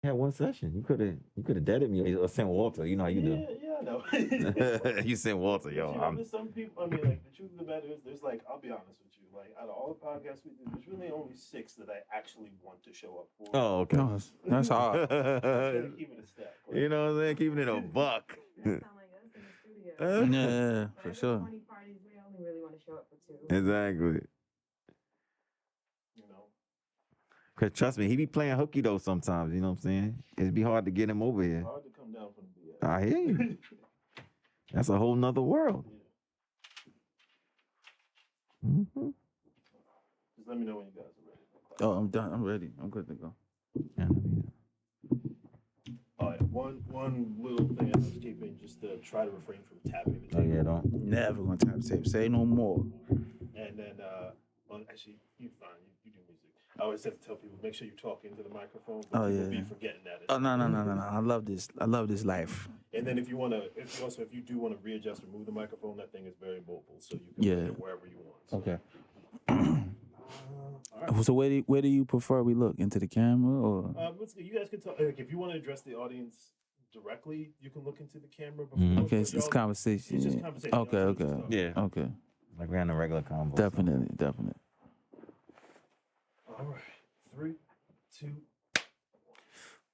had one session. You could have deaded me or sent Walter. You know how you do. Yeah, I know. You sent Walter, But yo. you know, there's some people. I mean, like the truth of the matter is, there's like, I'll be honest with you. Like out of all the podcasts we do, there's really only 6 that I actually want to show up for. Oh, okay. No, that's hard. I'm gonna keep it a step. You know what I'm saying? Keeping it a buck. That sound like us in the studio. Yeah, But for every sure. 20 parties, we only really want to show up for 2. Exactly. You know, Cause trust me, he be playing hooky though sometimes. You know what I'm saying? It'd be hard to get him over it's here. hard to come down from the BS. I hear you. That's a whole nother world. Yeah. Mm-hmm. Just let me know when you guys are ready. Oh, I'm done. I'm ready. I'm good to go. Oh yeah, one little thing I was keeping, just to try to refrain from tapping the Oh table. yeah, don't. Never gonna tap tape. Say no more. And then, well, actually, you're fine. You do music. I always have to tell people, make sure you talk into the microphone. But Oh, people yeah. be forgetting that. Oh no. I love this. I love this life. And then if you do want to readjust or move the microphone, that thing is very mobile, so you can Yeah. put it wherever you want. So, Okay. all right. So where do you prefer we look, into the camera or? Let's go. You guys can talk. Like, if you want to address the audience directly, you can look into the camera. Before, Mhm. Okay, but it's y'all- conversation. It's just yeah. conversation. Okay, Y'all just okay. talk. Yeah. Okay. Like we're in a regular convo. Definitely. All right. 3, 2.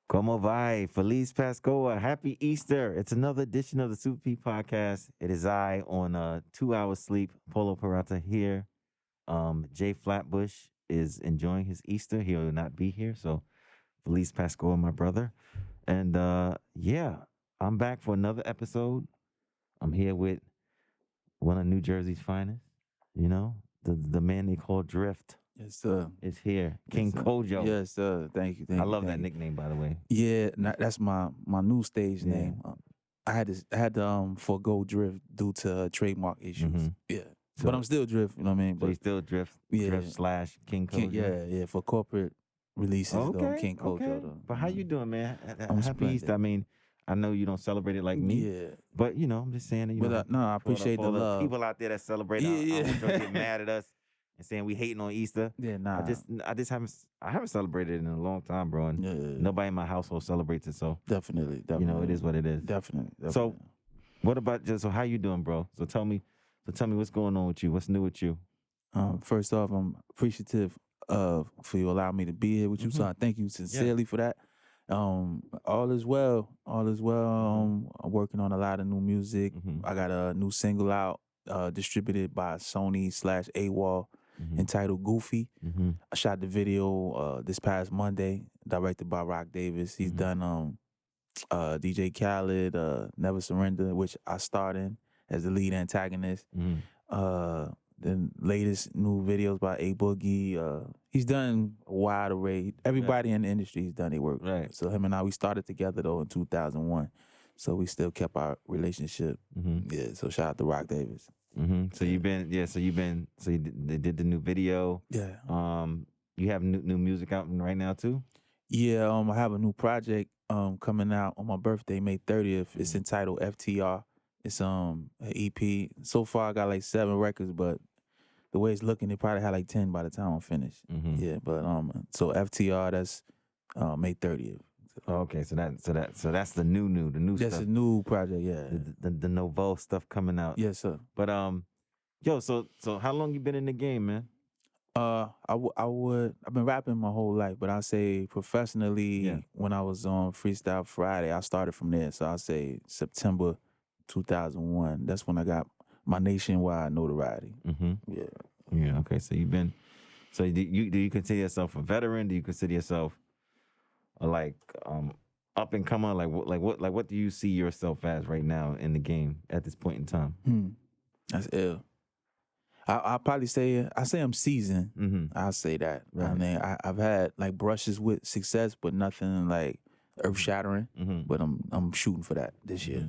Como vai? Feliz Pascoa. Happy Easter. It's another edition of the Super P podcast. It is I on 2 hours sleep. Polo Peralta here. Jay Flatbush is enjoying his Easter. He will not be here. So Feliz Pascoa, my brother. And yeah, I'm back for another episode. I'm here with one of New Jersey's finest. You know, the man they call Drift Yes, sir. is here. King Yes, sir. Kojo. Yes, sir. Thank you. I love that nickname, by the way. Yeah, that's my new stage Yeah. name. I had to forego Drift due to trademark issues. Mhm. Yeah, So- but I'm still Drift. You know what I mean? So he But still Drift Yeah. slash King Kojo. yeah, for corporate releases though, King Kojo okay. though. But how you doing, man? I'm Happy splendid. Easter. I mean, I know you don't celebrate it like me, Yeah, but you know, I'm just saying that. You but know, no, I appreciate for the love. people out there that celebrate. Yeah, I don't yeah. want y'all to get mad at us and saying we hating on Easter. Yeah, nah. I just haven't celebrated it in a long time, bro. And yeah, nobody in my household celebrates it, so definitely. you know, it is what it is. Definitely. So, what about so how you doing, bro? So tell me what's going on with you. What's new with you? First off, I'm appreciative for you allowing me to be here with you. So I thank you sincerely for that. All is well. I'm working on a lot of new music. I got a new single out, distributed by Sony/AWOL, entitled Goofy. I shot the video this past Monday, directed by Rock Davis. He's done DJ Khaled, Never Surrender, which I starred in as the lead antagonist. The latest new videos by A Boogie. He's done a wide array. Everybody in the industry has done their work. Right. So him and I, we started together though in 2001. So we still kept our relationship. Yeah. So shout out to Rock Davis. So you did the new video. Yeah. You have new music out right now too. Yeah. I have a new project coming out on my birthday, May 30th. It's entitled FTR. It's an EP. So far I got like 7 records, but the way it's looking, it probably had like 10 by the time I'm finished. Yeah, but so FTR, that's May 30th. Oh, okay, so that's the new That's stuff. a new project, yeah. The Novo stuff coming out. Yes, sir. But yo, so how long you been in the game, man? I've been rapping my whole life, but I say professionally, when I was on Freestyle Friday, I started from there. So I say September 2001. That's when I got my nationwide notoriety. Yeah. Yeah. Okay. So you've been. So do you consider yourself a veteran? Do you consider yourself like up and coming? Like what do you see yourself as right now in the game at this point in time? That's ill. I'll probably say I'm seasoned. I'll say that. Right. I mean, I've had like brushes with success, but nothing like earth shattering. But I'm shooting for that this year.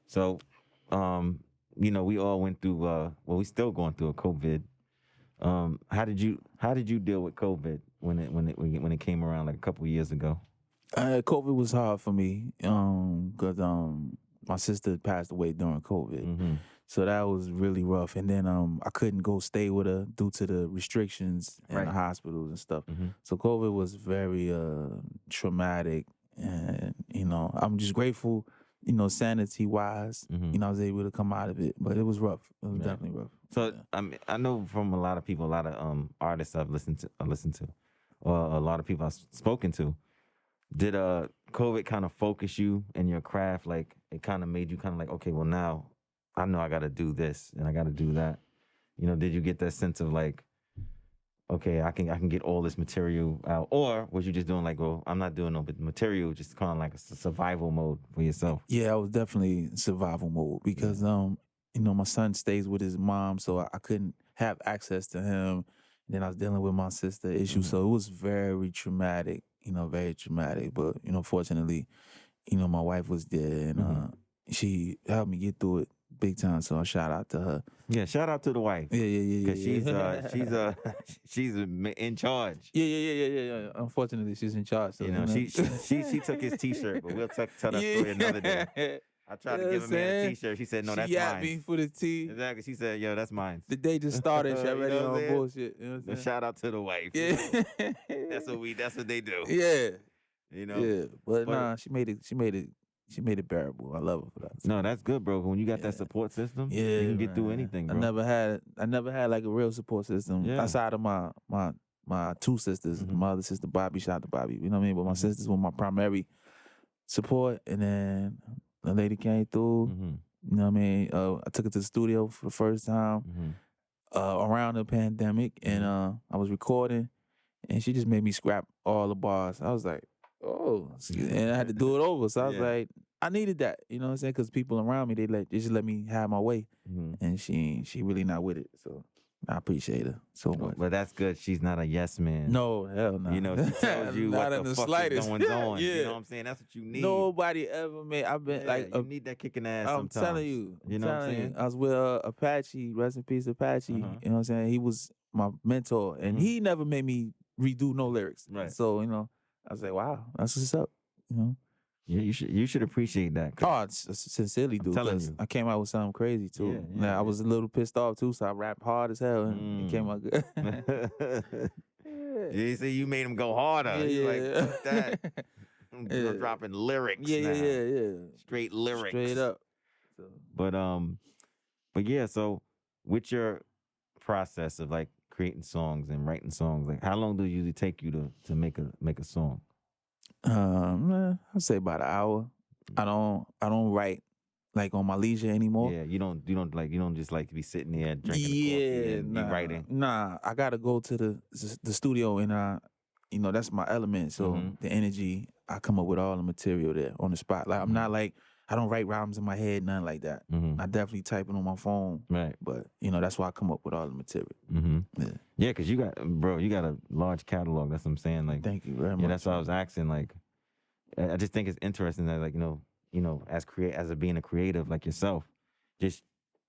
So, you know, we all went through. We still going through a COVID. How did you deal with COVID when it came around like a couple of years ago? COVID was hard for me because my sister passed away during COVID. So that was really rough. And then I couldn't go stay with her due to the restrictions in Right. the hospitals and stuff. Mhm. So COVID was very traumatic, and I'm just grateful, sanity wise, Mhm. I was able to come out of it. But it was rough. It was Right. definitely rough. So Yeah. I mean, I know from a lot of people, a lot of artists I've listened to, or a lot of people I've spoken to. Did COVID kind of focus you in your craft? Like it kind of made you kind of like, okay, well now I know I got to do this and I got to do that. Did you get that sense of like, okay, I can get all this material out, or was you just doing like, well, I'm not doing no material, just kind of like a survival mode for yourself? Yeah, I was definitely in survival mode because my son stays with his mom, so I couldn't have access to him. Then I was dealing with my sister issue, so it was very traumatic, very traumatic. But fortunately, my wife was there and she helped me get through it big time. So I shout out to her. Yeah, shout out to the wife. Yeah. Because she's in charge. Yeah. Unfortunately, she's in charge. So, she took his T-shirt, but we'll tell that story another day. I tried to give a man a T-shirt. She said, "No, that's mine." She me for the T. Exactly. She said, "Yo, that's mine." The day just started. She already You know what I'm on saying? bullshit. You know what I'm saying? Shout out to the wife. Yeah. That's what they do. Yeah. Yeah. But nah, she made it bearable. I love her for that. No, that's good, bro. When you got that support system, you can get through anything, bro. I never had like a real support system outside of my two sisters. My other sister Bobby, shout out to Bobby. You know what I mean? But my sisters were my primary support, and then the lady came through. You know what I mean? I took her to the studio for the first time around the pandemic, and I was recording, and she just made me scrap all the bars. I was like, oh, and I had to do it over. So I was like, I needed that, you know what I'm saying? Because people around me, they just let me have my way, and she really not with it. So I appreciate her so much. But that's good. She's not a yes man. No, hell no. She tells you what the fuck is going on. You know what I'm saying? That's what you need. Nobody ever made. I've been you need that kicking ass I'm sometimes. telling you. You know what I'm saying? I was with Apache, rest in peace, Apache. You know what I'm saying? He was my mentor, and he never made me redo no lyrics. Right. So, I was like, wow, that's what's up. Yeah, you should appreciate that. Oh, I sincerely do. telling 'cause you. I came out with something crazy too. I was a little pissed off too, so I rapped hard as hell, and it came out good. You see, you made him go harder. You like, fuck that. I'm dropping lyrics now. Yeah. Straight lyrics. Straight up. So. But yeah, so with your process of like creating songs and writing songs, like how long do it usually take you to make a song? I'd say about an hour. I don't write like on my leisure anymore. Yeah, you don't just like be sitting there drinking coffee and be writing. Nah, I gotta go to the studio and that's my element. So the energy, I come up with all the material there on the spot. Like I'm not like I don't write rhymes in my head, nothing like that. I definitely type it on my phone. Right. But that's why I come up with all the material. Yeah, because you got a large catalog. That's what I'm saying. Like, thank you very much. Yeah, that's why I was asking. Like, I just think it's interesting that like as being a creative like yourself, just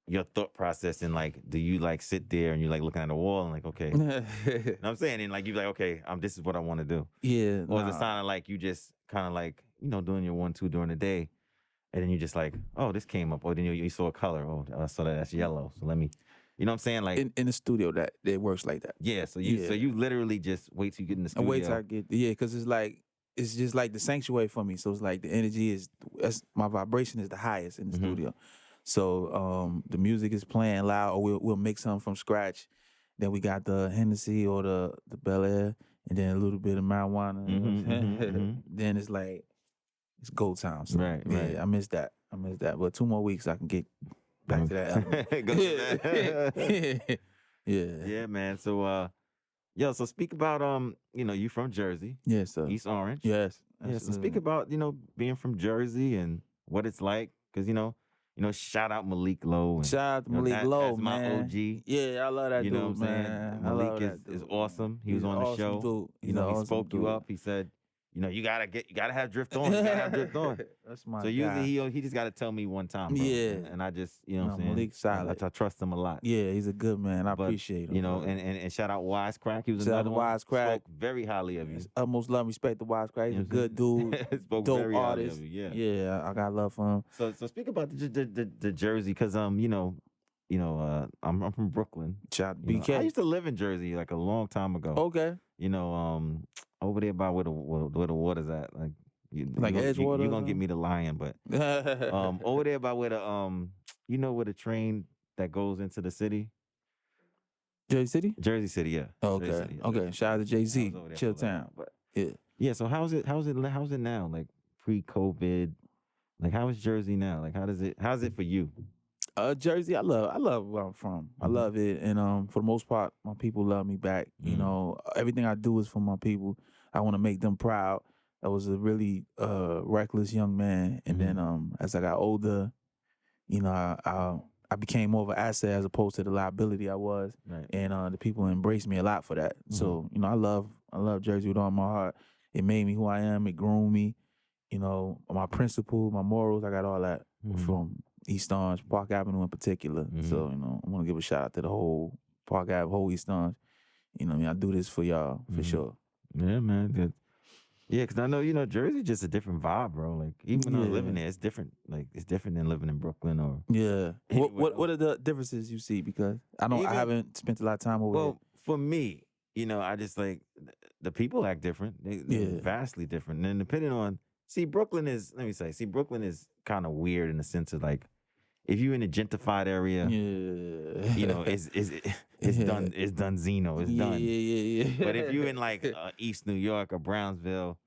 your thought process and like, do you like sit there and you're like looking at a wall and like, okay, you know what I'm saying? And like you're like, okay, this is what I want to do. Yeah. Or is it sounding like you just kind of like doing your 1-2 during the day, and then you just like, oh, this came up, or then you saw a color, oh, so that's yellow, so let me. You know what I'm saying? Like in the studio, that it works like that. Yeah. So you literally just wait till you get in the studio. I wait till I get because it's just like the sanctuary for me. So it's like the energy my vibration is the highest in the studio. So the music is playing loud, or we'll make something from scratch. Then we got the Hennessy or the Bel Air, and then a little bit of marijuana. Then it's like it's go time. So, right. I miss that. But 2 more weeks I can get back to that. Yeah, man. So so speak about you from Jersey. Yes, sir. East Orange. Yes. Yeah, so speak about being from Jersey and what it's like, because shout out Malik Lowe. And, shout out to Malik Lowe, that's man. my OG. Yeah, I love that you dude, know what I'm saying? man. Malik is awesome. He was on the awesome show. Dude. He awesome spoke dude. you up. He said, you gotta have drift on. You gotta have drift on. That's my So guy. usually he just gotta tell me one time, bro. Yeah. And I just what I'm saying. Malik's solid. I trust him a lot. Yeah, he's a good man. I appreciate him. And shout out Wisecrack. He was Shout out another to one. Wisecrack. Spoke very highly of you. Utmost love and respect to Wisecrack. He's a good dude. Spoke dope very highly artist. of you. Yeah. Yeah, I got love for him. So speak about the Jersey, because I'm from Brooklyn. Shout out to You know, I BK. used to live in Jersey like a long time ago. Okay. Over there by where the water's at, like Like Edgewater you're or gonna get me the lion, but over there by where the where the train that goes into the city, Jersey City? Jersey City, yeah. Okay. Jersey City, yeah. Okay. Shout out to Jay I Z. was over there Chill for a little Town. while, but Yeah. yeah. So how's it now? Like pre-COVID, like how is Jersey now? Like how's it for you? Jersey, I love where I'm from. I love it, and for the most part, my people love me back. You know, everything I do is for my people. I want to make them proud. I was a really reckless young man, and then as I got older, you know, I became more of an asset as opposed to the liability I was, Right. and the people embraced me a lot for that. So you know, I love Jersey with all my heart. It made me who I am. It groomed me. You know, my principles, my morals. I got all that from East Orange, Park Avenue in particular. So, you know, I want to give a shout out to the whole Park Avenue, whole East Orange. You know what I mean? I do this for y'all, for sure. Yeah, man. Good. Yeah, because I know, Jersey just a different vibe, bro. Like, even when I was living there, it's different. Like, it's different than living in Brooklyn or... Yeah. anywhere What are the differences you see? Because I haven't spent a lot of time over Well, for me, I just like, the people act different. They're vastly different. And then depending on... Brooklyn is kind of weird in the sense of like, if you're in a gentrified area, it's done. It's done. Zeno. It's done. Yeah. But if you're in like East New York or Brownsville,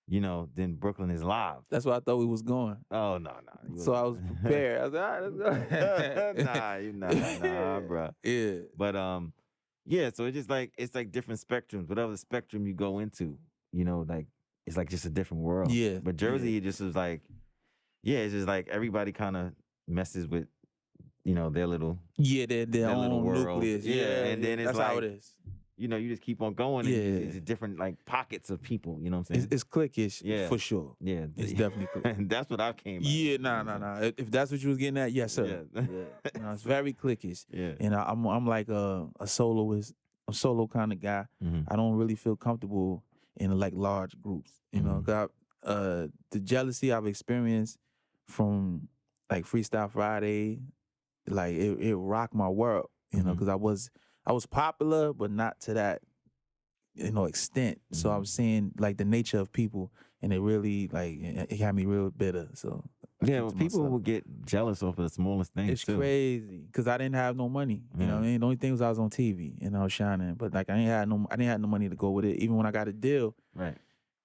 then Brooklyn is live. That's where I thought we was going. Oh no. So I was prepared. I was like, all right, let's go. nah, bro. Yeah. But yeah. So it's just like different spectrums. Whatever spectrum you go into, like it's like just a different world. Yeah. But Jersey, it just was like, it's just like everybody kind of messes with, their little their little own world. nucleus. Yeah, and then it's that's like, how it is. You just keep on going. Yeah. And it's different like pockets of people. You know what I'm saying? It's cliquish, for sure. Yeah, it's definitely cliquish. And that's what I came. Yeah, nah. If that's what you was getting at, yes, sir. Yeah. No, it's very cliquish. Yeah, and I'm like a soloist, a solo kind of guy. I don't really feel comfortable in like large groups. You know, 'cause the jealousy I've experienced from like Freestyle Friday, like it rocked my world. You know, because I was popular, but not to that, extent. So I was seeing like the nature of people, and it really like it had me real bitter. So people will get jealous over the smallest things. It's too. crazy because I didn't have no money. You know what I mean? The only thing was I was on TV and I was shining, but like I didn't have no money to go with it. Even when I got a deal, right?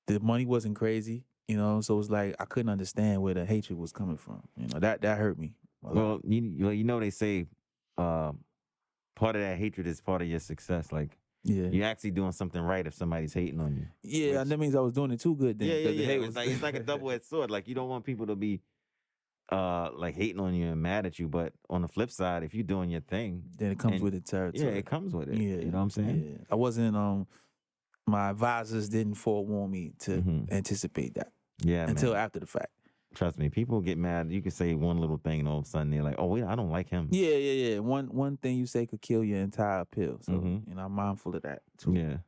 The money wasn't crazy. So it was like I couldn't understand where the hatred was coming from. That hurt me. Well, they say part of that hatred is part of your success. Like, you're actually doing something right if somebody's hating on you. Yeah, that means I was doing it too good then. It's like a double-edged sword. Like, you don't want people to be like hating on you and mad at you, but on the flip side, if you're doing your thing, then it comes with the territory. Yeah, it comes with it. Yeah, you know what I'm saying? Yeah. I wasn't. My advisors didn't forewarn me to anticipate that. Yeah, until after the fact. Trust me, people get mad. You can say one little thing, and all of a sudden they're like, "Oh, wait, I don't like him." Yeah. One thing you say could kill your entire appeal. So I'm mindful of that too. Yeah.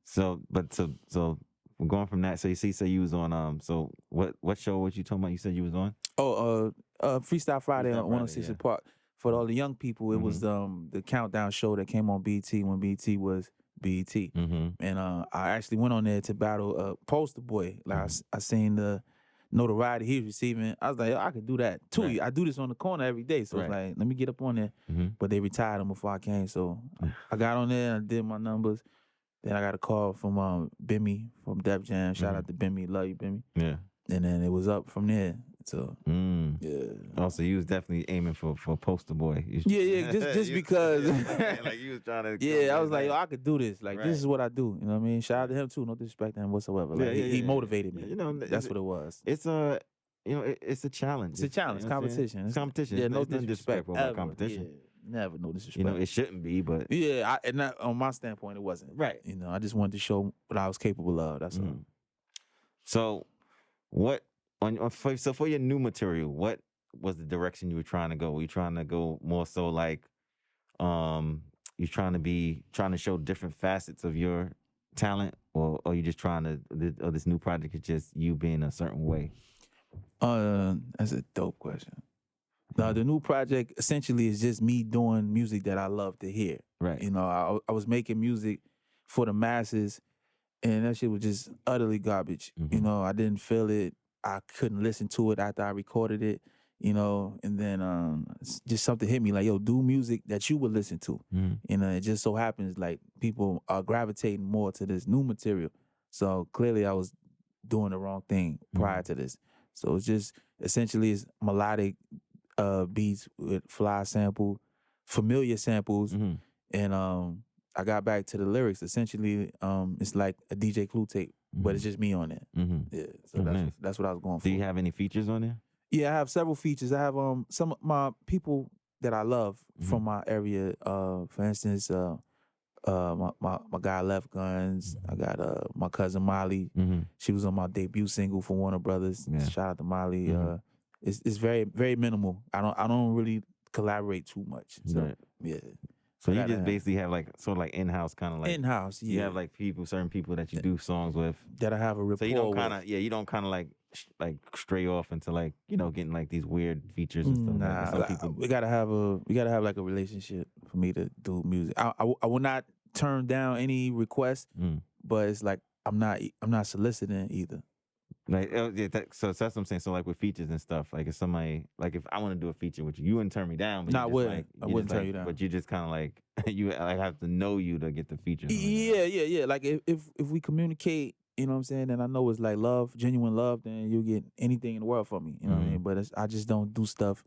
So we're going from that. So you was on So what show was you talking about? You said you was on? Freestyle Friday on 106 yeah. Park. For all the young people, it was the countdown show that came on BT when BT was BT. And I actually went on there to battle Poster Boy. Like I seen the notoriety he was receiving. I was like, I could do that too. Right. I do this on the corner every day. So it's like, let me get up on there. But they retired him before I came. So I got on there and I did my numbers. Then I got a call from Bimmy from Def Jam. Shout out to Bimmy. Love you, Bimmy. Yeah. And then it was up from there. So yeah. Oh, so you was definitely aiming for Poster Boy. Yeah. Just because. Like you was trying to. Yeah, I was like, I could do this. Like this is what I do. You know what I mean? Shout out to him too. No disrespect to him whatsoever. Like he motivated me. That's what it was. It's it's a challenge. It's a challenge. Competition. It's competition. Yeah, no disrespect about competition. Yeah, never no disrespect. It shouldn't be, but and that, on my standpoint, it wasn't. Right. I just wanted to show what I was capable of. That's all. So, what? So for your new material, what was the direction you were trying to go? Were you trying to go more so like, you trying to show different facets of your talent, or you just or this new project is just you being a certain way? That's a dope question. Now the new project essentially is just me doing music that I love to hear. Right. You know, I was making music for the masses, and that shit was just utterly garbage. Mhm. You know, I didn't feel it. I couldn't listen to it after I recorded it. You know, and then just something hit me like, yo, do music that you would listen to. Mhm. You know, it just so happens like people are gravitating more to this new material. So clearly I was doing the wrong thing prior to this. So it's just essentially it's melodic beats with fly sample, familiar samples, Mhm. and I got back to the lyrics. Essentially, it's like a DJ Clue tape, but it's just me on it. Mhm. Yeah, so Oh, nice. that's what I was going for. Do you have any features on there? Yeah, I have several features. I have some of my people that I love from my area. For instance, my guy Left Guns. I got my cousin Molly. Mhm. She was on my debut single for Warner Brothers. Yeah. Shout out to Molly. Mhm. It's very very minimal. I don't really collaborate too much. So Right. yeah, So you gotta just have- basically have like sort of like in-house kind of like in house. Yeah, you have like certain people that you do songs with. that I have a rapport So you don't with. kind of you don't kind of like stray off into like getting like these weird features and stuff. Nah, like some like, people. we gotta have like a relationship for me to do music. I will not turn down any requests, but it's like I'm not soliciting either. Like so that's what I'm saying. So like with features and stuff, like if somebody like if I want to do a feature with you, you wouldn't turn me down. But Nah, I you just, wouldn't. like, I you wouldn't just, turn like, you down. But you just kind of like you like have to know you to get the feature. Yeah. Like if we communicate, you know what I'm saying, and I know it's like love, genuine love, then you'll get anything in the world from me. You know what I mean? But I just don't do stuff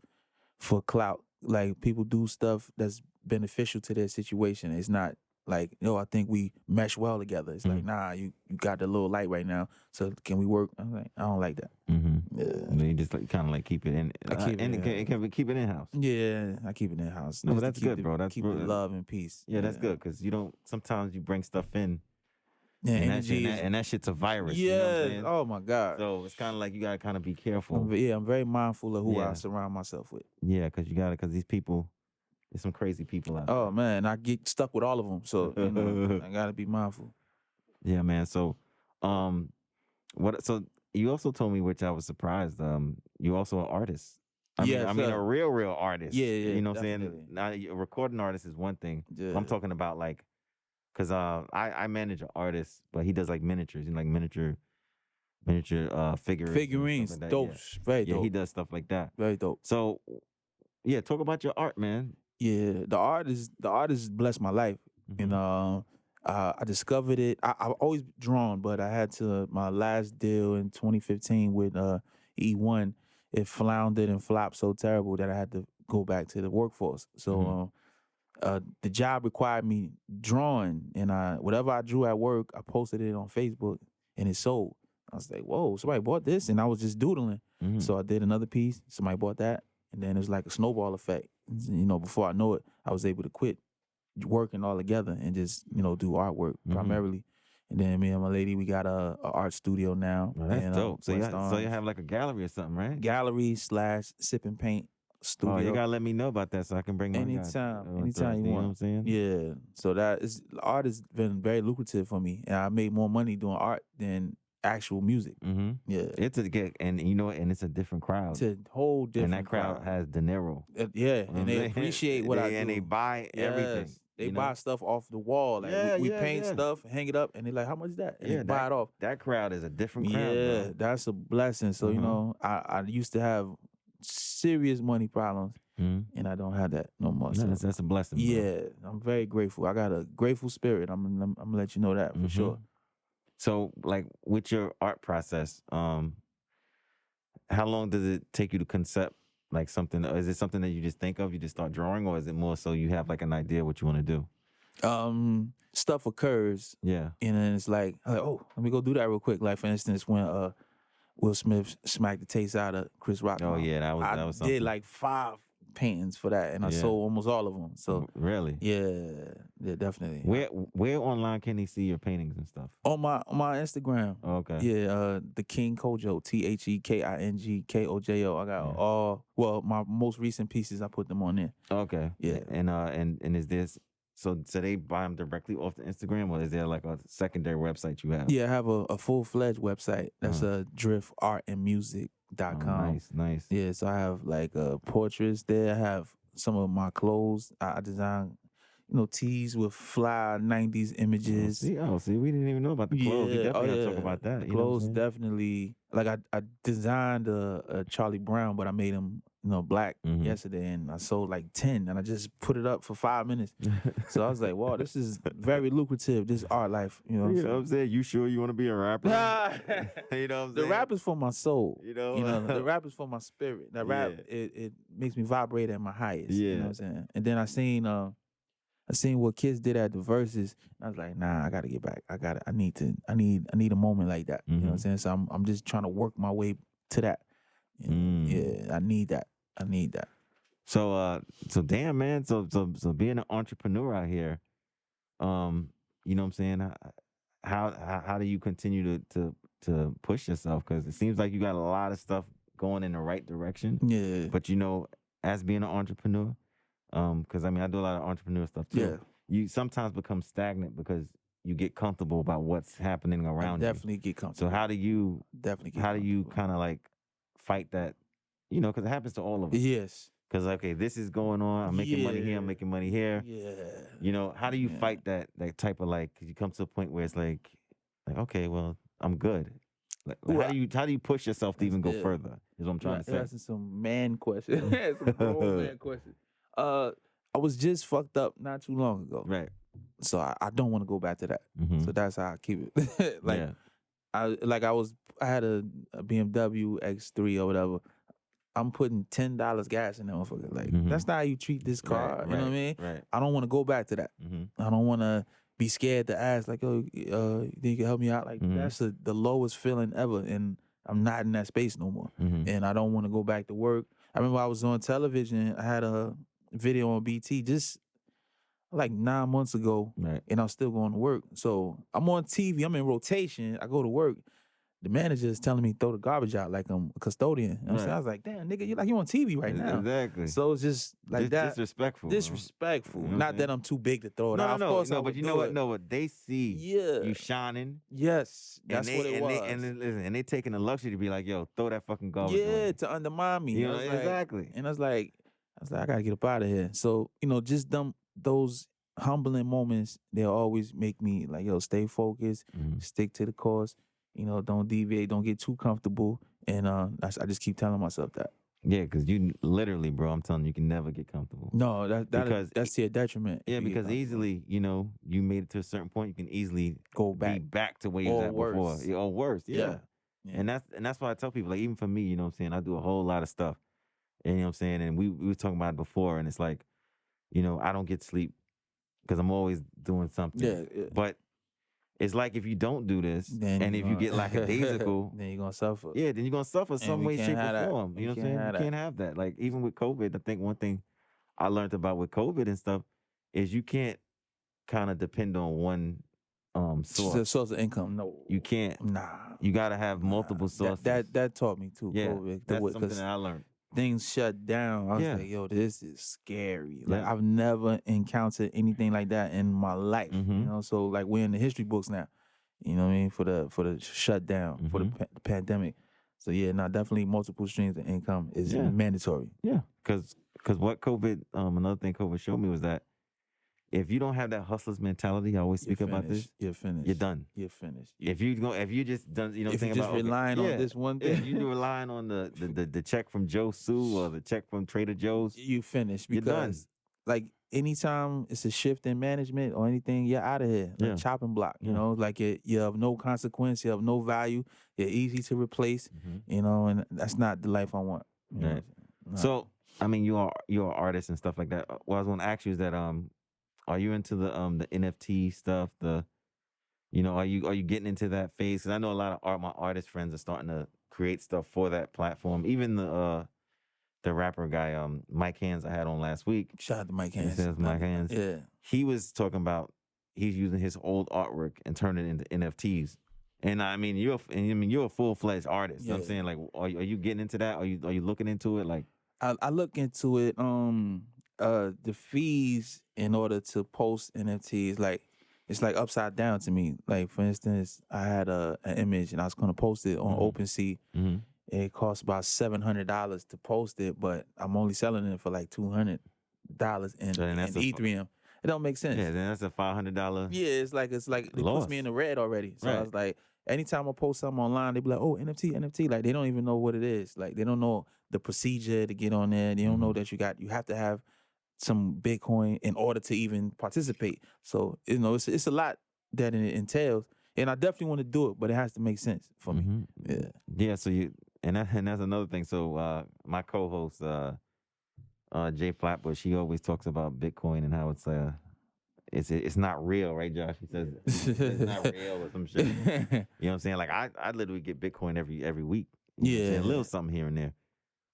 for clout. Like people do stuff that's beneficial to their situation. It's not like, yo, I think we mesh well together. It's like, nah, you got the little light right now, so can we work? I'm like, I don't like that. Yeah. You just like kind of like keep it in. Keep it in house. Yeah, I keep it in house. No, but that's good, bro. That's keep the love and peace. Yeah, that's good because you don't. Sometimes you bring stuff in. Yeah, and energy that shit's a virus. Yeah. You know what I'm saying? Oh my God. So it's kind of like you gotta kind of be careful. I'm very mindful of who Yeah. I surround myself with. Yeah, because these people, there's some crazy people out there. Oh man, I get stuck with all of them, so you know, I gotta be mindful. Yeah, man. So, So you also told me, which I was surprised. You also an artist. I mean, a real artist. Yeah, You know what I'm definitely. saying? Now, a recording artist is one thing. Yeah. I'm talking about like, cause I manage an artist, but he does like miniatures, like miniature figures, Figurines, like that. dope, very dope. Yeah, he does stuff like that. Very dope. So, yeah, talk about your art, man. Yeah, the artist blessed my life. You know, I discovered it. I've always drawn, but I had to my last deal in 2015 with E1. It floundered and flopped so terrible that I had to go back to the workforce. So the job required me drawing, and whatever I drew at work, I posted it on Facebook, and it sold. I was like, whoa, somebody bought this, and I was just doodling. So I did another piece. Somebody bought that, and then it was like a snowball effect. You know, before I know it, I was able to quit working all together and just, you know, do artwork primarily. And then me and my lady, we got a art studio now. Oh, that's dope. So West you have like a gallery or something, right? Gallery / sip and paint studio. Oh, you gotta let me know about that so I can bring my anytime you you want. know what I'm saying? Yeah. So art has been very lucrative for me, and I made more money doing art than actual music. Yeah. It's and it's a different crowd. It's a whole different and that crowd has dinero. Yeah, and they appreciate what I do. And they buy everything. They buy stuff off the wall. Like we paint stuff, hang it up, and they're like, "How much is that?" And they buy it off. That crowd is a different crowd. Yeah, bro. that's a blessing. So you know, I used to have serious money problems, and I don't have that no more. So That's a blessing. Bro. yeah, I'm very grateful. I got a grateful spirit. I'm gonna let you know that for sure. So, like with your art process, how long does it take you to concept like something? Is it something that you just think of, you just start drawing, or is it more so you have like an idea what you want to do? Stuff occurs. Yeah. And then it's like, oh, let me go do that real quick. Like for instance, when Will Smith smacked the taste out of Chris Rock. Oh yeah, that was I something. did like 5 paintings for that, and I sold almost all of them. So really, yeah, definitely. Where online can they see your paintings and stuff? On my Instagram. Oh, okay. Yeah, the King Kojo, THEKINGKOJO. I got my most recent pieces. I put them on there. Okay. Yeah. And is this So they buy them directly off the Instagram, or is there like a secondary website you have? Yeah, I have a full-fledged website. That's Oh, driftartandmusic.com. nice. Yeah, so I have like portraits there. I have some of my clothes. I design, tees with fly 90s images. See, we didn't even know about the clothes. We Yeah, definitely gotta talk about that. The You know what I'm clothes saying? definitely, like I designed a Charlie Brown, but I made him, black Mhm. yesterday, and I sold like 10, and I just put it up for 5 minutes. So I was like, wow, this is very lucrative, this art life, You know what I'm saying? You sure you want to be a rapper? You know what I'm The saying? rap is for my soul. You know? The rap is for my spirit. That rap, Yeah. it makes me vibrate at my highest. You know Yeah. what I'm saying? And then I seen what kids did at the verses. I was like, nah, I gotta get back. I need a moment like that. You know what I'm saying? So I'm just trying to work my way to that. Yeah, I need that. So damn, man. So being an entrepreneur out here, you know what I'm saying? How do you continue to push yourself? Because it seems like you got a lot of stuff going in the right direction. Yeah. But as being an entrepreneur, because I do a lot of entrepreneur stuff too. Yeah. You sometimes become stagnant because you get comfortable about what's happening around you. Definitely get comfortable. So how do you kind of like fight that? Because it happens to all of us. Yes. Because okay, this is going on. I'm making money here. I'm making money here. Yeah. How do you fight that type of like? Cause you come to a point where it's like okay, well, I'm good. Like, Well, how do you push yourself to even go Yeah. further? Is what I'm trying to say. That's some man question. Some grown man question. I was just fucked up not too long ago. Right. So I don't want to go back to that. Mhm. So that's how I keep it. Yeah. I had a BMW X3 or whatever. I'm putting $10 gas in that motherfucker. Like that's not how you treat this car. Right, you know what I mean? Right. I don't want to go back to that. I don't want to be scared to ask like, oh, you think you can help me out? Like that's the lowest feeling ever, and I'm not in that space no more. And I don't want to go back to work. I remember I was on television. I had a video on BT just like 9 months ago, Right. and I'm still going to work. So I'm on TV. I'm in rotation. I go to work. The manager is telling me throw the garbage out like I'm a custodian. You know what I'm saying? I was like, damn, nigga, you on TV right now. Exactly. So it's just like that. Disrespectful. Disrespectful. You know what I'm not saying? that I'm too big to throw it out. No, Of course, no, I but would you do know what? it. No, what they see you shining. Yes, that's and what it was. And they taking the luxury to be like, yo, throw that fucking garbage away. To undermine me. You I know, was like- exactly. And I was like, I gotta get up out of here. So, just those humbling moments, they'll always make me like, yo, stay focused, stick to the course, don't deviate, don't get too comfortable. And I just keep telling myself that. Yeah, because you literally, bro, I'm telling you, you can never get comfortable. No, Because that's to your detriment. Yeah, if you get because comfortable. easily, you made it to a certain point, you can easily Go be back. back to where you was Or at before. worse. Yeah, or worse, yeah. Yeah. And that's why I tell people, like, even for me, you know what I'm saying, I do a whole lot of stuff. And you know what I'm saying? And we were talking about it before, and it's like, I don't get sleep because I'm always doing something. Yeah. But it's like if you don't do this, Then and if you get lackadaisical, then you're gonna suffer. yeah, then you're gonna suffer some we way, can't shape, have or that. form. We You know what I'm can't saying? have You that. can't have that. Like even with COVID, I think one thing I learned about with COVID and stuff is you can't kind of depend on one source. The source of income. No, You can't. Nah. You gotta have multiple sources. That taught me too. yeah, COVID, that's something because that I learned. things shut down. I was Yeah. like, yo, this is scary. Like Yeah. I've never encountered anything like that in my life. Mhm. So like we're in the history books now. You know what I mean? For the shutdown, for the pandemic. So yeah, definitely multiple streams of income is Yeah. mandatory. Yeah, because what COVID, another thing COVID showed me was that if you don't have that hustler's mentality, I always speak about this. You're finished. You're done. You're finished. If you just done, if you're think just about relying on this one thing, if you relying on the check from Joe Sue or the check from Trader Joe's, you finished You're done. because like anytime it's a shift in management or anything, you're out of here. Like Yeah. chopping block, you Yeah. know, like you have no consequence, you have no value, you're easy to replace, and that's not the life I want. You know Right. what I'm saying? So I mean, you're an artist and stuff like that. What I was going to ask you is that are you into the NFT stuff? Are you getting into that phase? Because I know a lot of my artist friends are starting to create stuff for that platform. Even the rapper guy Mike Hands I had on last week. Shout out to Mike He Hands. says Mike Hands. Yeah. He was talking about he's using his old artwork and turning it into NFTs. And I mean, you're a full-fledged artist. You know what I'm Yeah. saying? Like, are you getting into that? Are you looking into it? Like, I look into it. the fees in order to post NFTs, like it's like upside down to me. Like for instance, I had an image and I was gonna post it on OpenSea. Mm-hmm. It cost about $700 to post it, but I'm only selling it for like $200 in So then that's a- Ethereum. It don't make sense. Yeah, then that's a $500. Yeah, it's like it puts Loss. me in the red already. So I Right. was like, anytime I post something online, they be like, "Oh, NFT." Like they don't even know what it is. Like they don't know the procedure to get on there. They don't know that you have to have some Bitcoin in order to even participate. So it's a lot that it entails, and I definitely want to do it, but it has to make sense for me. Mhm. Yeah. Yeah, so and that's another thing. So my co-host Jay Flatbush, he always talks about Bitcoin and how it's not real, right, Josh? He says it's not real or some shit. You know what I'm saying? Like I literally get Bitcoin every week. You know what I'm saying? A little something here and there.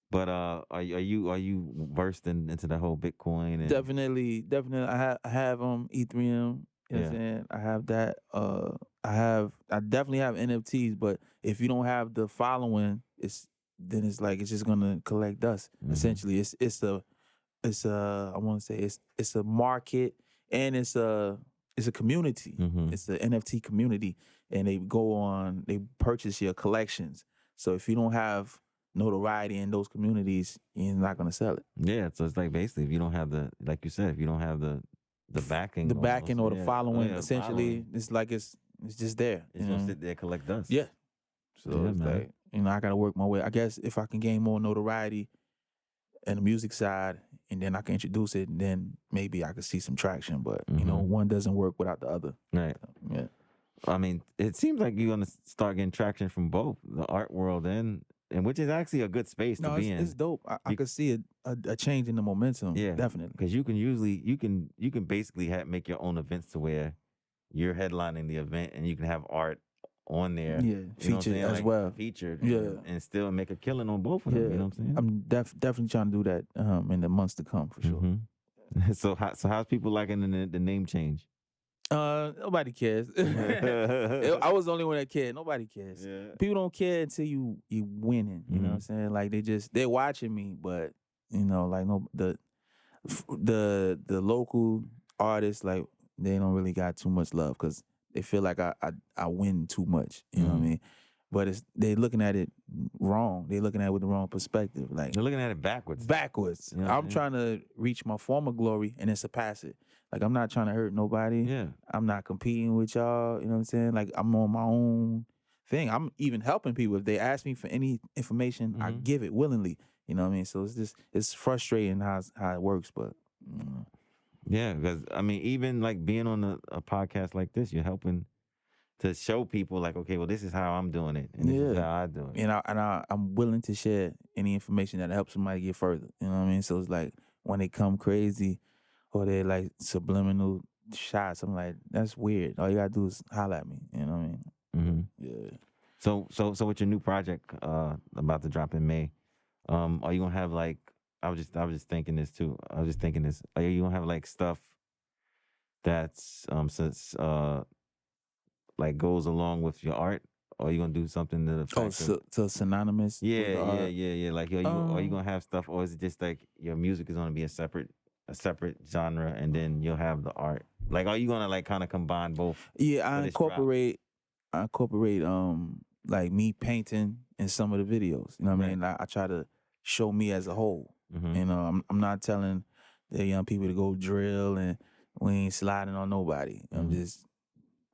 But are you versed into the whole Bitcoin? And... Definitely. I have Ethereum. You know what I'm saying? I have that. I definitely have NFTs, but if you don't have the following, it's just gonna collect dust. Essentially, it's a I want to say it's a market and it's a community. It's the NFT community, and they purchase your collections. So if you don't have notoriety in those communities, you're not gonna sell it. Yeah, so it's like basically if you don't have like you said, if you don't have the backing, or the following, essentially, following, it's like it's just there. it's gonna sit there, collect dust. Yeah. So Yeah, it's man. like, I gotta work my way. I guess if I can gain more notoriety in the music side, and then I can introduce it, then maybe I could see some traction. But one doesn't work without the other. Right. Yeah. I mean, it seems like you're gonna start getting traction from both the art world and which is actually a good space to be in. It's dope. I could see a change in the momentum. Yeah, definitely. Because you can basically make your own events to where you're headlining the event and you can have art on there. Yeah, you know what I'm featured saying? as Like, well. Featured. Yeah. And still make a killing on both of them. You know what I'm saying? I'm definitely trying to do that in the months to come for sure. So how's people liking the name change? Nobody cares. I was the only one that cared. Nobody cares. Yeah. People don't care until you winning. You know what I'm saying? Like they're watching me, but like the local artists, like they don't really got too much love because they feel like I win too much. You know what I mean? But they're looking at it wrong. They're looking at it with the wrong perspective. Like They're looking at it backwards. You know I'm trying to reach my former glory and then surpass it. Like I'm not trying to hurt nobody. Yeah. I'm not competing with y'all. You know what I'm saying? Like I'm on my own thing. I'm even helping people. If they ask me for any information, I give it willingly. You know what I mean? So it's frustrating how it works, but yeah, because I mean, even like being on a podcast like this, you're helping to show people like, okay, well, this is how I'm doing it, and this is how I do it. And I'm willing to share any information that helps somebody get further. You know what I mean? So it's like when they come crazy or they like subliminal shots, I'm like, that's weird. All you gotta do is holler at me. You know what I mean? Yeah. So with your new project about to drop in May, are you gonna have like? I was just thinking this too. Are you gonna have like stuff that's like goes along with your art, or are you gonna do something to the fact so synonymous? Yeah. with Like, are you gonna have stuff, or is it just like your music is gonna be a separate genre, and then you'll have the art? Like, are you gonna like kind of combine both? Yeah, I incorporate like me painting in some of the videos. You know what I mean? Like, I try to show me as a whole. You know, I'm not telling the young people to go drill and we ain't sliding on nobody. I'm just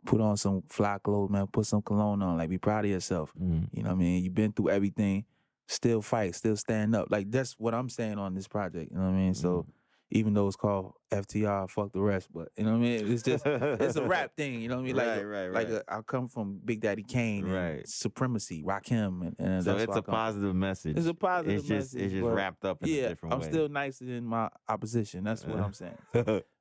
put on some fly clothes, man. Put some cologne on. Like, be proud of yourself. You know what I mean? You've been through everything. Still fight. Still stand up. Like, that's what I'm saying on this project. You know what I mean? So even though it's called FTR, fuck the rest, but you know what I mean? It's just, it's a rap thing, you know what I mean? Like, right. I come from Big Daddy Kane and Supremacy, Rakim, and so that's it's a positive message. It's a positive message. It's just wrapped up in a different way. I'm still nicer than my opposition. That's what I'm saying.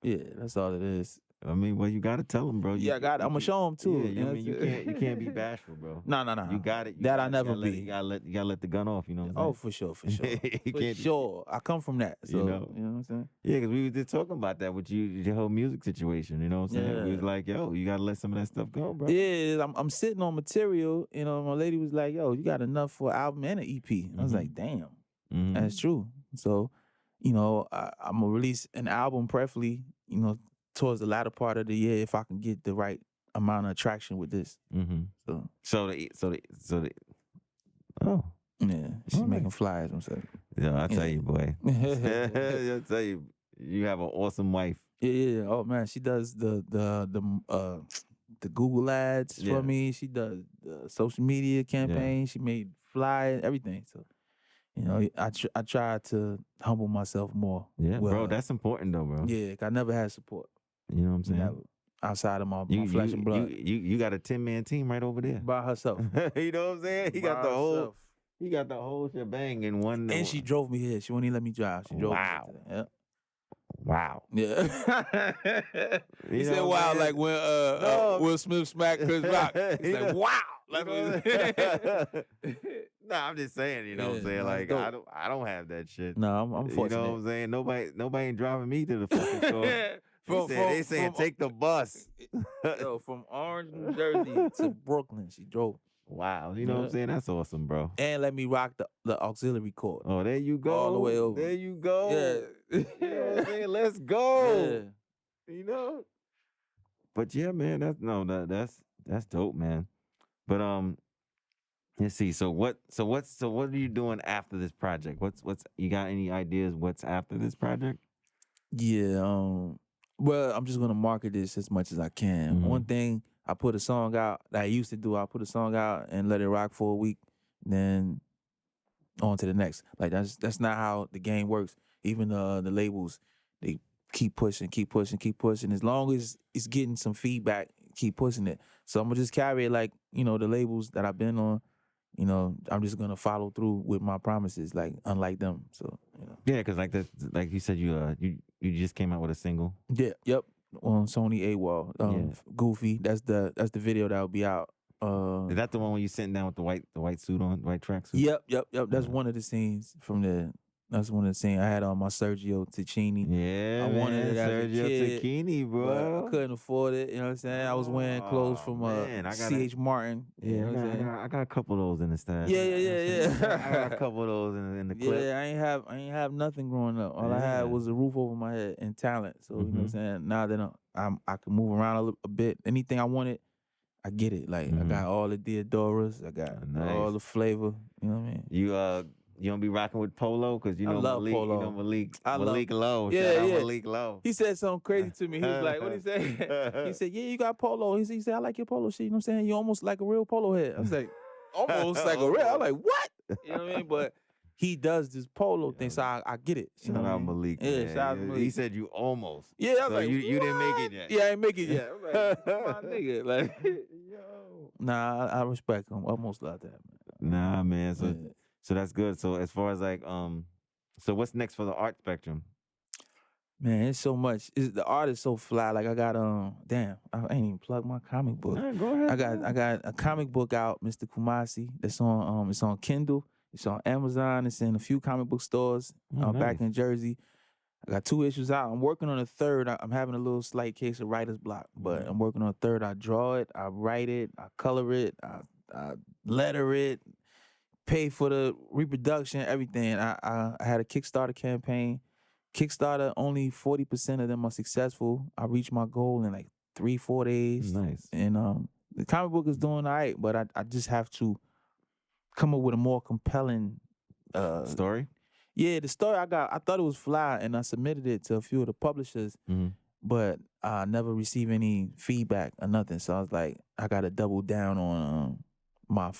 Yeah, that's all it is. I mean, well, you gotta tell them, bro. I'm gonna show them too. Yeah, I mean, you can't be bashful, bro. No. You got it. I never be. You gotta let the gun off. You know what I'm saying? Oh, for sure. Sure. I come from that. So, you know what I'm saying? Yeah, because we were just talking about that with you, your whole music situation. You know what I'm saying? Yeah. We was like, yo, you gotta let some of that stuff go, bro. Yeah, I'm sitting on material. You know, my lady was like, yo, you got enough for an album and an EP. I was like, damn, that's true. So, I'm gonna release an album, preferably, towards the latter part of the year if I can get the right amount of traction with this. Mm-hmm. So oh, yeah, she's All making right. flyers. I'm saying. yeah, I tell you, boy. yeah, I tell you, you have an awesome wife. yeah. Oh man, she does the Google ads Yeah. for me. She does the social media campaign. She made flyers, everything. So I try to humble myself more. Yeah, Well, bro, that's important though, bro. yeah, 'cause I never had support. You know what I'm saying? Never. Outside of my You, flesh and blood. you got a 10-man team right over there. By herself. You know what I'm saying? He By got the whole herself. he got the whole shebang in one. And she drove me here. She wouldn't even let me drive. She drove Wow. me here today. Wow. Yeah. You He know said what wow I'm saying? like when No. Will Smith smacked Chris Rock. He's You like, know- wow. You Like, know- Nah, I'm just saying, you know what I'm Yeah, saying? that's Like dope. I don't have that shit. No, I'm You know what fortunate. I'm saying? Nobody ain't driving me to the fucking store. They saying take the bus. Yo, from Orange, New Jersey to Brooklyn, she drove. Wow, you know what I'm Yeah. saying? That's awesome, bro. And let me rock the auxiliary cord. Oh, there you go. All the way over. There you go. Yeah. You know what I'm saying? Let's go. Yeah. You know? But yeah, man, that's dope, man. But let's see. So what are you doing after this project? What's you got any ideas what's after this project? Yeah, well, I'm just gonna market this as much as I can. Mhm. One thing, I put a song out that I used to do. I put a song out and let it rock for a week, then on to the next. Like that's not how the game works. Even the labels, they keep pushing. As long as it's getting some feedback, keep pushing it. So I'm gonna just carry it like the labels that I've been on. I'm just gonna follow through with my promises, like unlike them. So Yeah, because like you said, you just came out with a single. Yeah, yep. On Sony AWOL. Yeah. Goofy. That's the video that'll be out. Is that the one when you sitting down with the white suit on, white tracksuit? Yep. That's one of the scenes from the. That's one of the scenes I had on my Sergio Ticini. Yeah, I wanted man, it as a Sergio kid, Tacchini, but bro. I couldn't afford it. You know what I'm saying? I was wearing clothes from man, I gotta- C.H. Martin. You know what I'm saying? I got a couple of those in the stash. Yeah. I got a couple of those in the clip. Yeah, I ain't have nothing growing up. All I Yeah. had was a roof over my head and talent. So you know what I'm saying. Now that I can move around a bit, anything I wanted, I get it. Like I got all the Deodoras, I got all Nice. the flavor. You know what I mean? You don't be rocking with Polo because you I know love Malik. Polo. You know Malik. I love- Malik Low. Yeah, Shout out yeah. Malik Low. He said something crazy to me. He was like, "What he say?" He said, "Yeah, you got Polo." He said, "I like your Polo shit." You know what I'm saying? You almost like a real Polo head. I was like, "Almost like a real." I'm like, "What?" You know what I mean? But he does this Polo thing, so I get it. You Shout know what I out mean? Malik. Yeah, man. shout out Malik. He said you almost. Yeah, I was So like, you didn't make it "What?" yet. Yeah, I ain't make it yet. I'm like, my nigga, like, Yo. nah, I respect him. Almost like that, man. Nah, man. So Yeah. so that's good. So as far as like so what's next for the art spectrum? Man, it's so much. The art is so fly. Like I got damn, I ain't even plugged my comic book. Nah, go ahead. I got a comic book out, Mr. Kumasi. That's on it's on Kindle. It's on Amazon. It's in a few comic book stores back nice. in Jersey. I got 2 issues out. I'm working on a third. I'm having a little slight case of writer's block, but I'm working on a third. I draw it, I write it, I color it, I letter it, pay for the reproduction, everything. I had a Kickstarter campaign. Kickstarter, only 40% of them are successful. I reached my goal in like 3-4 days. Nice. And the comic book is doing all right, but I just have to come up with a more compelling Story? Yeah, the story I thought it was fly, and I submitted it to a few of the publishers, but I never received any feedback or nothing. So I was like, I got to double down on my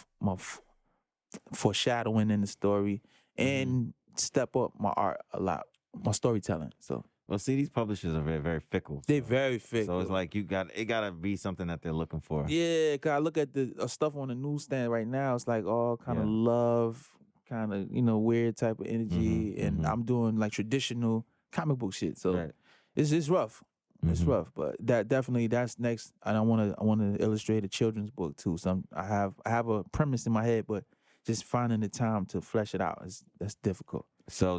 foreshadowing in the story and step up my art a lot, my storytelling. So Well, see, these publishers are very, very fickle. they're very fickle. So it's like it gotta be something that they're looking for. Yeah, cause I look at the stuff on the newsstand right now. It's like all kind of Yeah. love, kind of weird type of energy, and I'm doing like traditional comic book shit. So Right. it's rough. It's Mhm. rough, but that's next. And I want to illustrate a children's book too. So I have a premise in my head, but just finding the time to flesh it out that's difficult. So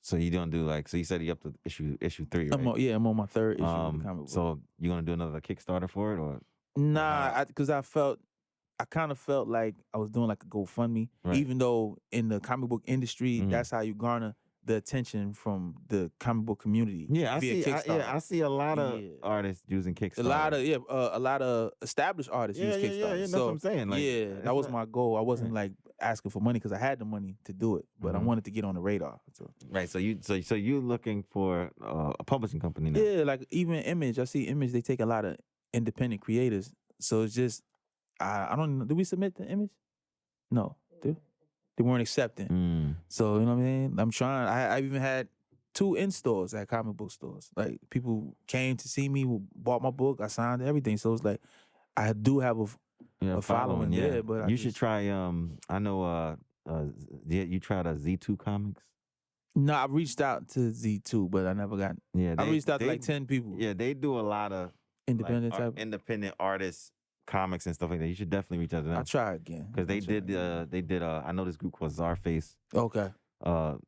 so you don't do like, so you said you up to issue 3, right? I'm on my third issue of the comic book. So you gonna do another Kickstarter for it, or Nah, because I kind of felt like I was doing like a GoFundMe, Right. even though in the comic book industry, that's how you garner the attention from the comic book community. Yeah, I via see. Kickstarter. I see a lot of Yeah. artists using Kickstarter. A lot of established artists use Kickstarter. That's so what I'm saying. Like, yeah, that was my goal. I wasn't like asking for money because I had the money to do it, but I wanted to get on the radar. So. Right. So you're looking for a publishing company now. Yeah, like even Image. I see Image. They take a lot of independent creators. So it's just I don't know. Did we submit the Image? No. They weren't accepting. So you know what I mean. I'm trying. I even had 2 in-stores at comic book stores. Like people came to see me, bought my book, I signed everything. So it's like I do have a following. Yeah, but you should try. I know. You tried Z2 Comics. No, I reached out to Z2, but I never got. Yeah, I reached out to like 10 people. Yeah, they do a lot of independent independent artists comics and stuff like that. You should definitely reach out to them. I'll try again because they did. I know this group called Czarface. Okay.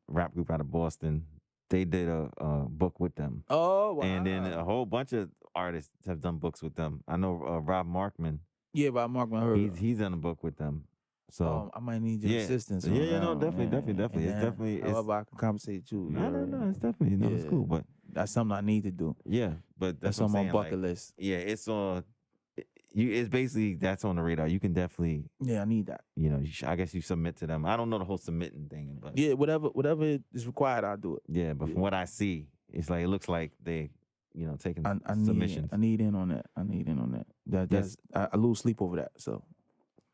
Rap group out of Boston. They did a book with them. Oh, wow. And then a whole bunch of artists have done books with them. I know Rob Markman. Yeah, Rob Markman. I heard he's done a book with them. So I might need your assistance. Yeah, no, definitely. It's definitely. However, I can compensate you. No, it's definitely. It's cool, but that's something I need to do. Yeah, but that's on my saying, bucket list. Yeah, it's on. It's basically that's on the radar. You can definitely. Yeah, I need that. You know, I guess you submit to them. I don't know the whole submitting thing, but yeah, whatever is required, I'll do it. Yeah, but from what I see, it's like it looks like they, taking submissions. I need in on that. That's I lose sleep over that. So.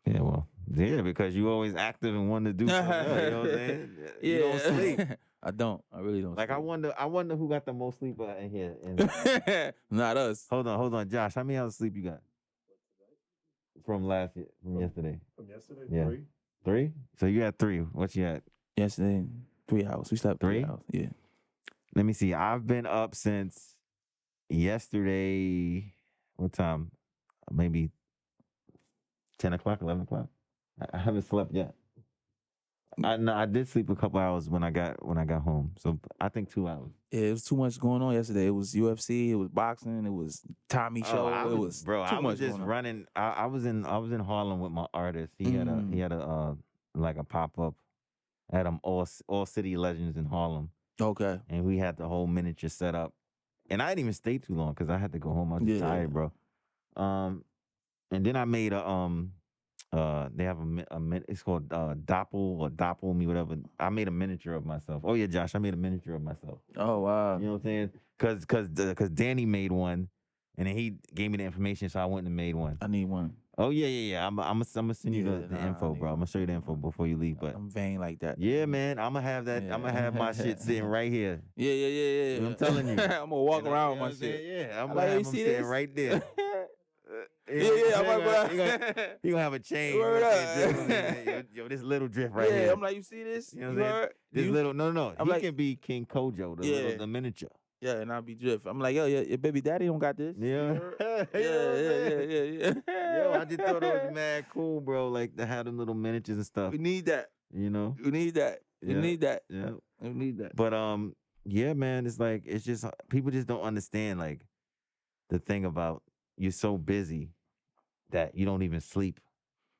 Yeah, well, yeah, because you always active and want to do something else, you know what I'm saying? You don't sleep. I don't. I really don't. Like, sleep. I wonder who got the most sleep in here. Not us. Hold on, Josh. How many hours of sleep you got? From yesterday. From yesterday, yeah. 3. So you had 3. What you had? Yesterday, 3 hours. We slept 3 hours. Yeah. Let me see. I've been up since yesterday. What time? Maybe 10 o'clock, 11 o'clock. I haven't slept yet. I did sleep a couple hours when I got home. So I think 2 hours. Yeah, it was too much going on yesterday. It was UFC, it was boxing, it was Tommy show. I was just running. I was in Harlem with my artist. He had a like a pop-up at all City Legends in Harlem. Okay. And we had the whole miniature set up. And I didn't even stay too long because I had to go home. I was just tired, bro. And then I made they have it's called Doppel or Doppel me, whatever. I made a miniature of myself. Oh yeah, Josh, I made a miniature of myself. Oh wow. You know what I'm saying? Cause Danny made one, and then he gave me the information, so I went and made one. I need one. Oh yeah. I'm gonna send you the info, bro. I'm gonna show you the info before you leave. But I'm vain like that. Yeah, man. I'm gonna have that. Yeah. I'm gonna have my shit sitting right here. Yeah. I'm telling you. I'm gonna walk around with my shit. Yeah, I'm gonna have them sitting right there. Yeah. He gonna have a chain. Yo, this little drift right here. Yeah, I'm like, you see this? You know what I'm saying? This little, no. He can be King Kojo, the miniature. Yeah, and I'll be drift. I'm like, yo, your baby daddy don't got this. Yeah. Yeah. Yo, I just thought it was mad cool, bro. Like to have them little miniatures and stuff. We need that. You know? We need that. Yeah. We need that. Yeah. We need that. But yeah, man, it's just people just don't understand like the thing about you're so busy that you don't even sleep,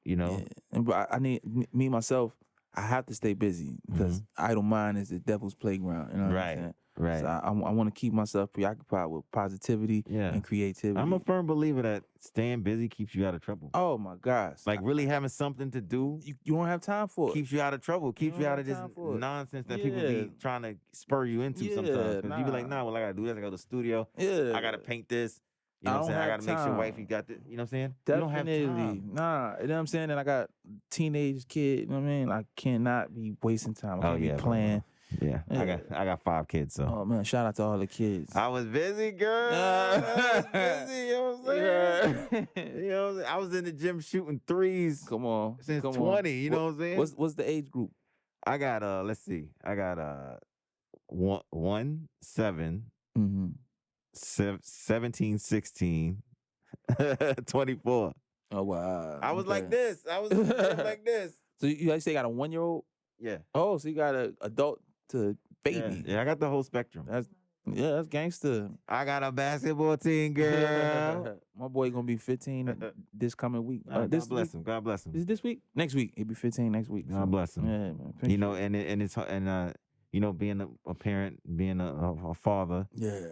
you know? Yeah. And I need me myself, I have to stay busy because idle mind is the devil's playground. You know what I'm saying? Right. So I want to keep myself preoccupied with positivity and creativity. I'm a firm believer that staying busy keeps you out of trouble. Oh my gosh. Like really having something to do. You don't have time for it. Keeps you out of trouble. Keeps you out of this nonsense that people be trying to spur you into sometimes. Because you be like, nah, well, I got to do this. I got to go to the studio. Yeah. I got to paint this. You know what I'm saying? I got to make sure wifey got this. You know what I'm saying? Definitely. You don't have time. Nah. You know what I'm saying? And I got teenage kid. You know what I mean? I cannot be wasting time. I can't be playing. Yeah. I got 5 kids, so. Oh man, shout out to all the kids. I was busy, girl. I was busy, you know what I'm saying? You know what I'm saying? I was in the gym shooting threes. Come on. Since 20, you know what I'm saying? What's the age group? I got let's see. I got 1, 7, 17, 16, 24. Oh wow. I was like this. I was like this. So you actually got a 1-year-old? Yeah. Oh, so you got an adult to baby. Yeah, I got the whole spectrum. That's gangster. I got a basketball team, girl. My boy gonna be 15 this coming week. God bless him. God bless him. Is it this week? Next week. He'll be 15 next week. God bless him. Yeah, man. You know, and being a parent, being a father. Yeah.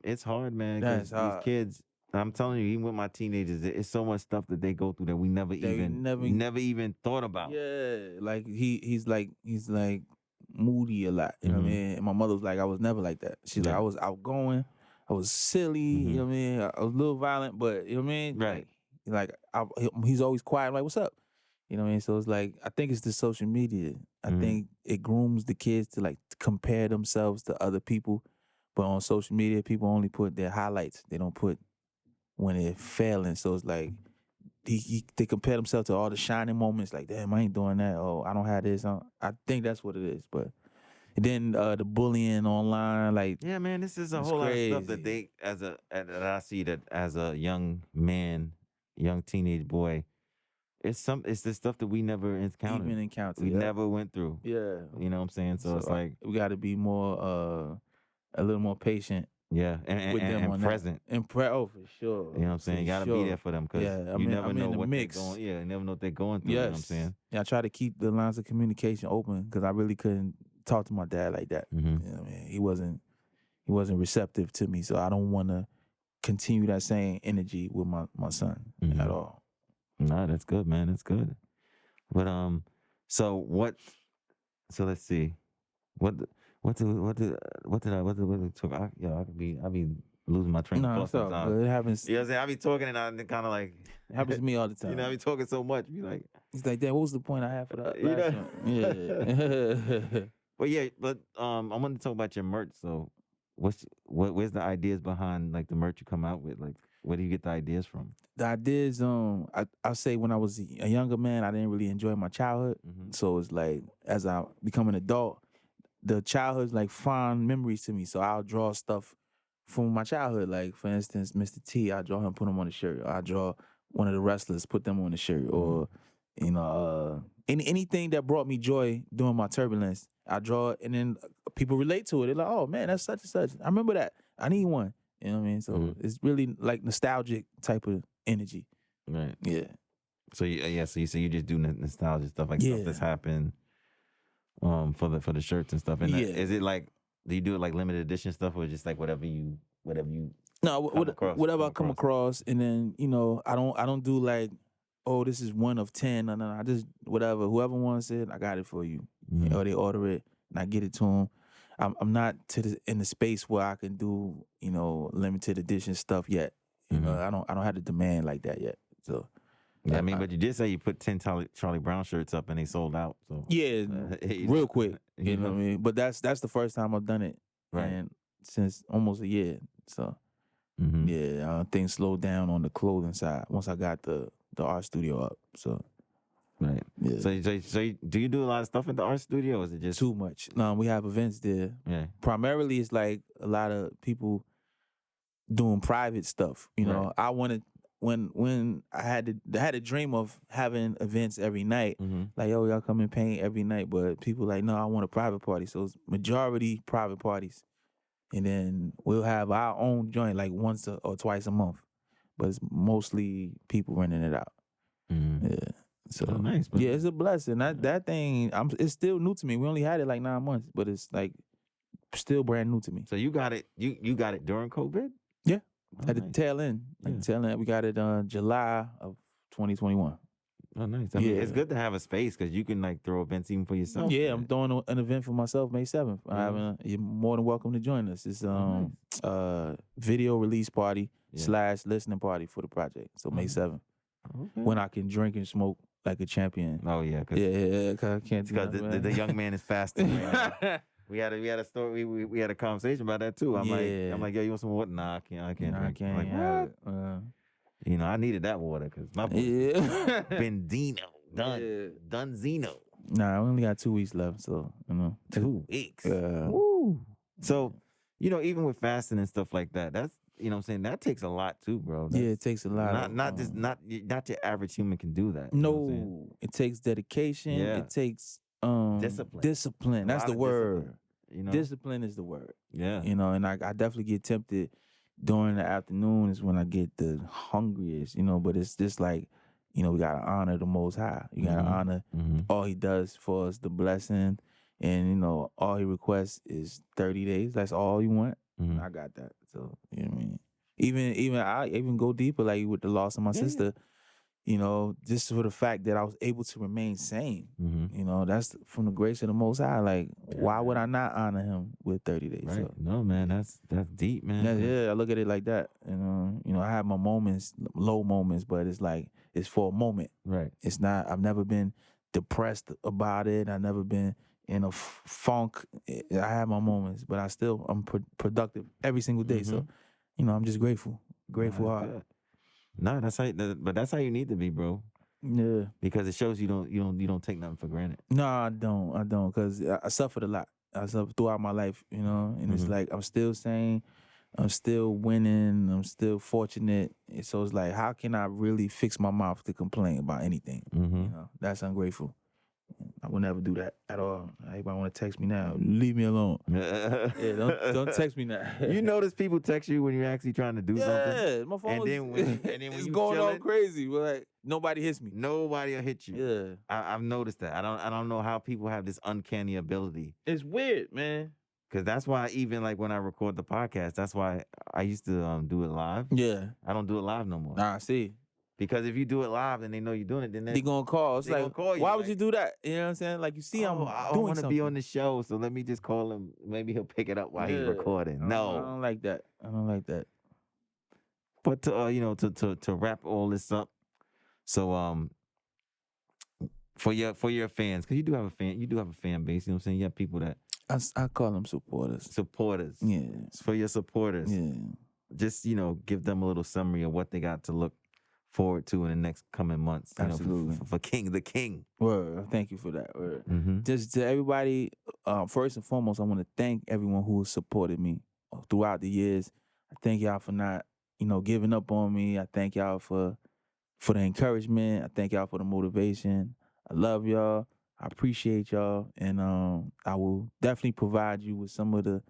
It's hard, man, because That's these hard. kids. I'm telling you, even with my teenagers, it's so much stuff that they go through that we never even thought about. Yeah, like he's like moody a lot. You know what I mean? And my mother was like, I was never like that. She's like, Yeah. I was outgoing, I was silly. You know what I mean? I was a little violent, but you know what I mean? Right. He's always quiet. I'm like, what's up? You know what I mean? So it's like, I think it's the social media. I think it grooms the kids to like compare themselves to other people. But on social media, people only put their highlights. They don't put when they're failing. So it's like they compare themselves to all the shining moments. Like, damn, I ain't doing that. Oh, I don't have this. I think that's what it is. But then the bullying online, like, Yeah, man, this is a it's whole lot of stuff that crazy. that I see that as a young man, young teenage boy, it's the stuff that we never encountered. Even encountered. We yeah. never went through. Yeah. You know what I'm saying? So it's like, we got to be more, a little more patient yeah, with them and on present. that. Oh, for sure. You know what I'm saying? You got to be there for them because you never know what they're going. Yeah, you never know what they're going through. Yes. You know what I'm saying? Yeah, I try to keep the lines of communication open because I really couldn't talk to my dad like that. You know what I mean? He wasn't receptive to me, so I don't want to continue that same energy with my son at all. Nah, that's good, man. That's good. But so what? So let's see. What did I talk? I be losing my train of thought sometimes. It happens. You know what I'm saying? I be talking and I kind of like. It happens to me all the time. You know, I be talking so much. Be like, he's like, "Dad, what was the point I had for that?" You know? Yeah. But yeah, I wanted to talk about your merch. So, where's the ideas behind like the merch you come out with? Like, where do you get the ideas from? The ideas, I'll say when I was a younger man, I didn't really enjoy my childhood. So it's like as I become an adult, the childhood's like fond memories to me. So I'll draw stuff from my childhood. Like for instance, Mr. T, I draw him, put him on the shirt. I draw one of the wrestlers, put them on the shirt. Or anything that brought me joy during my turbulence, I draw it, and then people relate to it. They're like, "Oh man, that's such and such. I remember that. I need one." You know what I mean? So it's really like nostalgic type of energy. Right. Yeah. So you just do nostalgia stuff like stuff that's happened, for the shirts and stuff. And is it like, do you do it like limited edition stuff or just like whatever you No, whatever I come across, and then I don't do like, oh, this is one of 10. No, I just whatever. Whoever wants it, I got it for you. Or they order it and I get it to them. I'm not in the space where I can do limited edition stuff yet. You know, I don't have the demand like that yet. So yeah, I mean, but you did say you put 10 Charlie Brown shirts up and they sold out. So yeah, real quick. You know what I mean? But that's the first time I've done it, right? And since almost a year. So yeah, things slowed down on the clothing side once I got the art studio up. So right. Yeah. So do you do a lot of stuff in the art studio, or is it just too much? No, we have events there. Yeah. Primarily, it's like a lot of people doing private stuff. You know, I wanted when I had a dream of having events every night. Like, yo, y'all come and paint every night, but people like, no, I want a private party. So it's majority private parties, and then we'll have our own joint like once or twice a month, but it's mostly people renting it out. Yeah. So nice, man. Yeah, it's a blessing. That thing, it's still new to me. We only had it like 9 months, but it's like still brand new to me. So you got it. You got it during COVID? Yeah, at the tail end. We got it July of 2021. Oh, nice. I mean, it's good to have a space because you can like throw events even for yourself. Yeah, I'm throwing an event for myself May 7th. You're more than welcome to join us. It's video release party / listening party for the project. So May 7th. Okay. When I can drink and smoke like a champion. Oh yeah, cause I can't. Because the young man is fasting. Right? We had a story. We had a conversation about that too. I'm like, yo, you want some water? Nah, I can't drink. I can't. I'm like, what? I needed that water because my boy's Benzino done Zeno. Nah, I only got 2 weeks left, so 2 weeks. Woo. So even with fasting and stuff like that, that's. You know what I'm saying? That takes a lot too, bro. It takes a lot. Not your average human can do that. No, it takes dedication. Yeah. It takes discipline. That's the word. Discipline is the word. Yeah. And I definitely get tempted during the afternoon is when I get the hungriest, but it's just like, we gotta honor the Most High. You gotta honor all He does for us, the blessing, and you know, all he requests is 30 days. That's all you want. Mhm. I got that. So you know what I mean. Even I even go deeper, like with the loss of my sister. You know, just for the fact that I was able to remain sane. Mhm. You know, that's from the grace of the Most High. Like, why would I not honor him with 30 days? Right. So, No, man, that's deep, man. 'cause- yeah, I look at it like that. You know, I have my moments, low moments, but it's like it's for a moment. Right. It's not. I've never been depressed about it. I've never been in a funk. I have my moments, but I'm productive every single day. So, you know, I'm just grateful. Grateful Nah, that's heart. good. No, but that's how you need to be, bro. Yeah. Because it shows you don't take nothing for granted. No, I don't, because I suffered a lot. I suffered throughout my life, you know, and it's like I'm still sane, I'm still winning, I'm still fortunate. And so it's like, how can I really fix my mouth to complain about anything? You know, that's ungrateful. I would never do that at all. Everybody want to text me now? Leave me alone. Yeah, don't text me now. You notice people text you when you're actually trying to do something. Yeah, my phone And then when it's you going all chilling, crazy. But like nobody hits me. nobody will hit you. Yeah, I've noticed that. I don't know how people have this uncanny ability. it's weird, man. Cause that's why even like when I record the podcast, that's why I used to do it live. Yeah, I don't do it live no more. nah, I see. Because if you do it live and they know you're doing it, then They gonna call. It's they like, gonna call you, why would like, you do that? You know what I'm saying? Like you see, I I'm want doing to something. be on the show, so let me just call him. Maybe he'll pick it up while he's Yeah. recording. I No, don't like that. I don't like that. but to you know, to wrap all this up, so for your fans, because you do have a fan base. You know what I'm saying? You have people that I call them supporters. supporters. Yeah, It's for your supporters. yeah. Just give them a little summary of what they got to look forward to in the next coming months. You know, Absolutely. for the King. Word. Thank you for that. Word. Mm-hmm. Just to everybody, first and foremost, I want to thank everyone who has supported me throughout the years. I thank y'all for not, giving up on me. I thank y'all for the encouragement. I thank y'all for the motivation. I love y'all. I appreciate y'all, and I will definitely provide you with some of the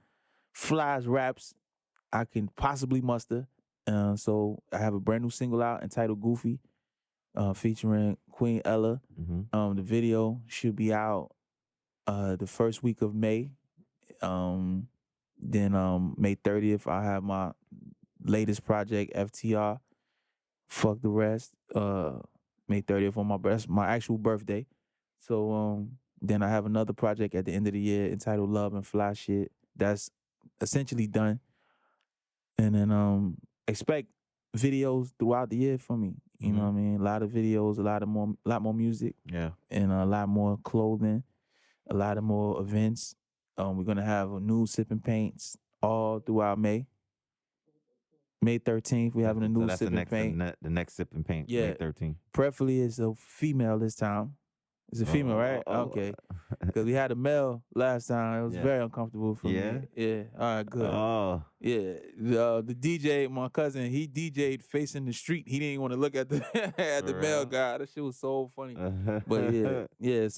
flies raps I can possibly muster. So I have a brand new single out entitled "Goofy," featuring Queen Ella. Mm-hmm. The video should be out the first week of May. Then May 30th, I have my latest project, FTR. Fuck the rest. May 30th on my actual birthday. So then I have another project at the end of the year entitled Love and Fly Shit. That's essentially done. And then expect videos throughout the year from me. You know what I mean? A lot of videos, a lot more music. Yeah. And a lot more clothing, a lot of more events. We're gonna have a new sipping paints all throughout May. May 13th, we're having a new sipping paint. The next sipping paint. Yeah. May 13th. Preferably it's a female this time. It's a female, right? Okay. Because we had a male last time. It was very uncomfortable for me. Yeah. All right, good. Oh. Yeah. The DJ, my cousin, he DJ'd facing the street. He didn't want to look at the at the male guy. That shit was so funny. But yeah. So